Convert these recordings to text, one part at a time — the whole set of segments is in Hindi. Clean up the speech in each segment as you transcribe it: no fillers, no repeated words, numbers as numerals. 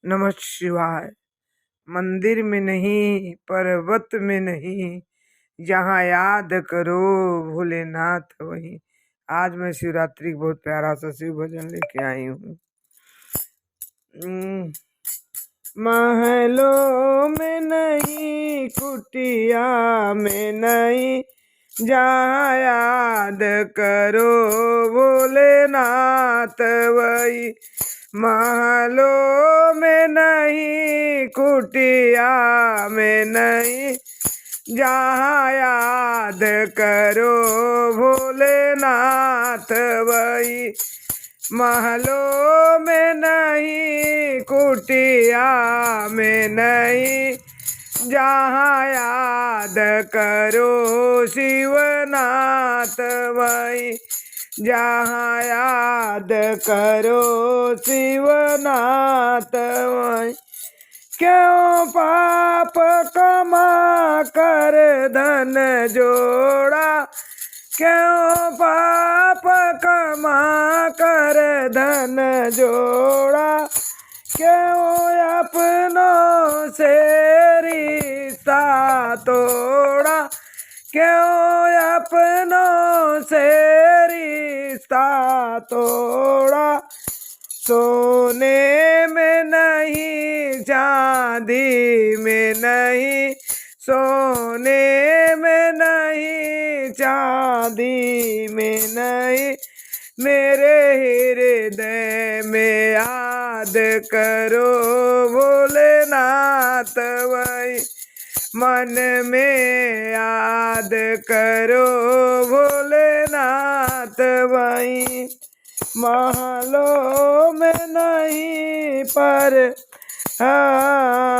नमः शिवाय। मंदिर में नहीं, पर्वत में नहीं, जहाँ याद करो भोलेनाथ वहीं। आज मैं शिवरात्रि का बहुत प्यारा सा शिव भजन लेके आई हूँ। महलों में नहीं, कुटिया में नहीं, जहाँ याद करो भोलेनाथ वही। महलों में नहीं, कुटिया में नहीं, जहाँ याद करो भोलेनाथ वही। महलों में नहीं, कुटिया में नहीं, जहाँ याद करो शिवनाथ वही। जहाँ याद करो शिवनाथ वही। क्यों पाप कमा कर धन जोड़ा, क्यों पाप कमा कर धन जोड़ा, क्यों अपनों से रिश्ता तोड़ा, क्यों अपनों से रिश्ता तोड़ा। सोने में नहीं, चांदी में नहीं, सोने में नहीं, चांदी में नहीं, मेरे हृदय में याद करो भोलेनाथ वही। मन में याद करो भोलेनाथ वही। महलों में नहीं, पर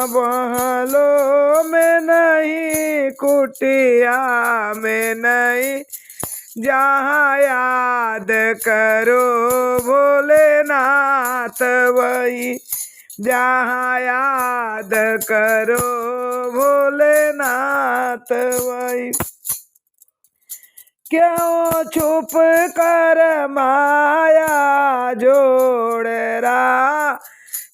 महलों में नहीं, कुटिया में नहीं, जहाँ याद करो भोलेनाथ वही। जहाँ याद करो भोलेनाथ वही। क्यों छुप कर माया जोड़ रहा,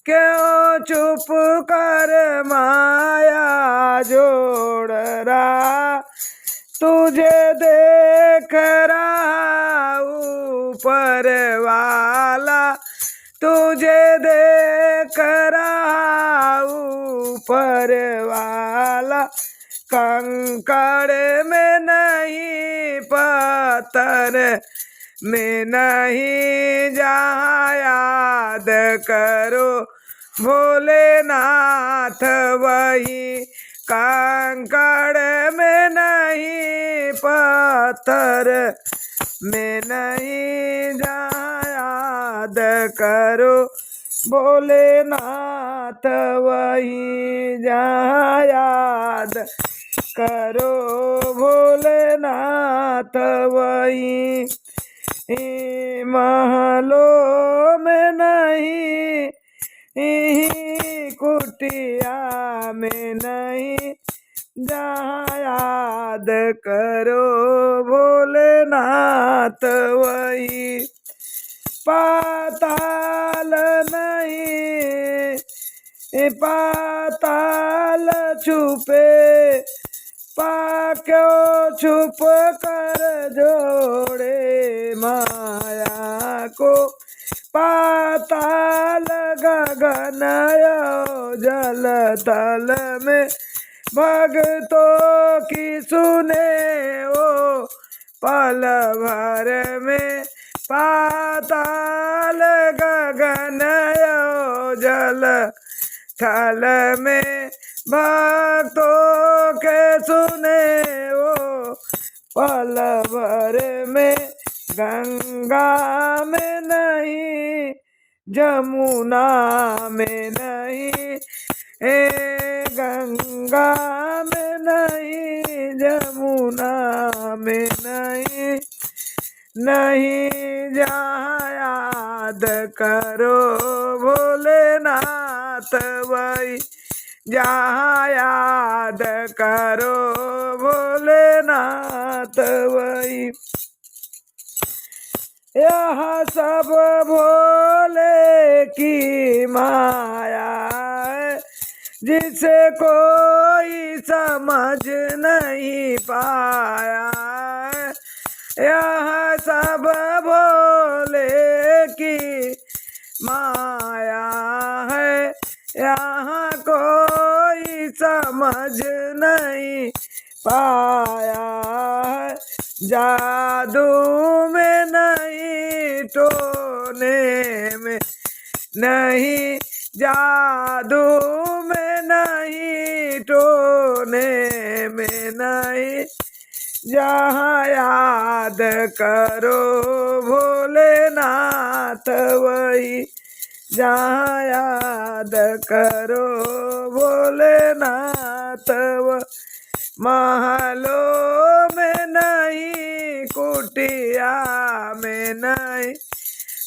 क्यों चुप कर माया जोड़ रहा। तुझे देख रहा ऊपर वाला, तुझे देख रहा ऊपर वाला। कंकड़ में नहीं, पत्थर में नहीं, जहाँ याद करो भोलेनाथ वही। कंकड़ में नहीं, पत्थर में नहीं, जहाँ याद करो भोलेनाथ वही। जहाँ याद करो भोलेनाथ वही। महलों में नहीं, कुटिया में नहीं, जहाँ याद करो भोलेनाथ वही। पाताल नहीं, पाताल छुपे, क्यों छुप कर जोड़े माया को। पाताल गगन जल तल में, भक्तों की सुने ओ पल भर में। पाताल गगन जल थल में, भक्तों के सुने वो पल भर में। गंगा में नहीं, जमुना में नहीं, गंगा में नहीं, जमुना में नहीं, नहीं, जहाँ याद करो भोलेनाथ वही। जहाँ याद करो भोलेनाथ वही। यह सब भोले की माया जिसे कोई समझ नहीं पाया। यह सब भोले की माया है, यहाँ कोई समझ नहीं पाया है। जादू में नहीं, टोने में नहीं, जादू में नहीं, टोने में नहीं। जहाँ याद करो भोलेनाथ वही, जहाँ याद करो भोलेनाथ वही। महलों में नहीं, कुटिया में नहीं,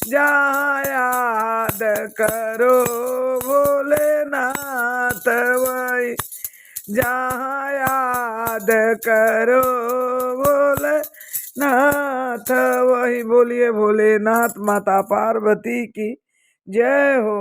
जहाँ याद करो भोलेनाथ वही, जहाँ याद करो भोलेनाथ वही। बोलिए भोलेनाथ माता पार्वती की जय हो।